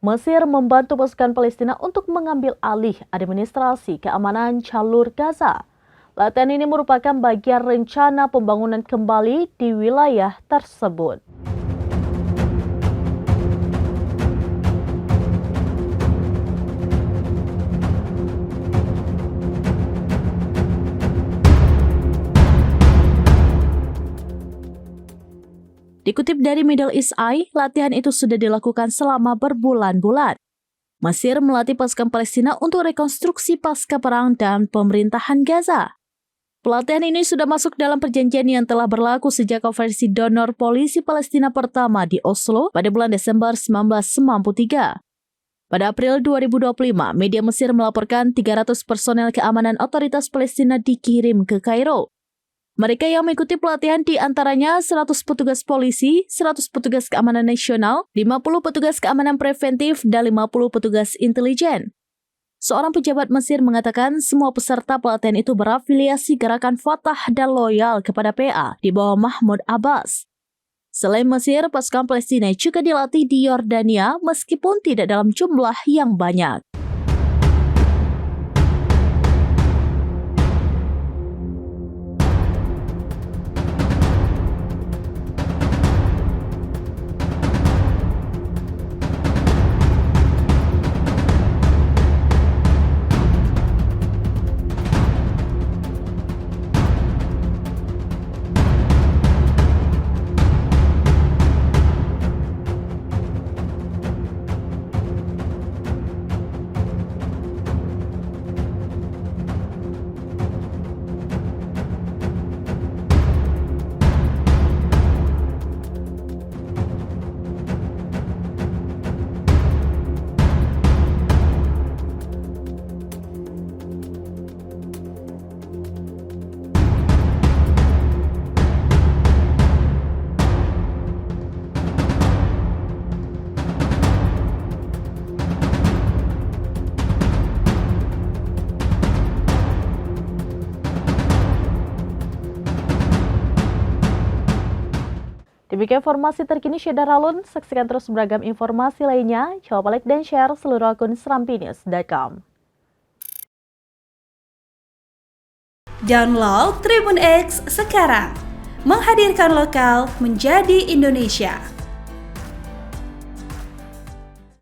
Mesir membantu pasukan Palestina untuk mengambil alih administrasi keamanan jalur Gaza. Latihan ini merupakan bagian rencana pembangunan kembali di wilayah tersebut. Dikutip dari Middle East Eye, latihan itu sudah dilakukan selama berbulan-bulan. Mesir melatih pasukan Palestina untuk rekonstruksi pasca perang dan pemerintahan Gaza. Pelatihan ini sudah masuk dalam perjanjian yang telah berlaku sejak konferensi donor polisi Palestina pertama di Oslo pada bulan Desember 1993. Pada April 2025, media Mesir melaporkan 300 personel keamanan otoritas Palestina dikirim ke Kairo. Mereka yang mengikuti pelatihan diantaranya 100 petugas polisi, 100 petugas keamanan nasional, 50 petugas keamanan preventif, dan 50 petugas intelijen. Seorang pejabat Mesir mengatakan semua peserta pelatihan itu berafiliasi gerakan Fatah dan loyal kepada PA di bawah Mahmud Abbas. Selain Mesir, pasukan Palestina juga dilatih di Yordania meskipun tidak dalam jumlah yang banyak. Demikian informasi terkini Syederalun. Saksikan terus beragam informasi lainnya. Coba like dan share seluruh akun serampinews.com. Download Tribun X sekarang. Menghadirkan lokal menjadi Indonesia.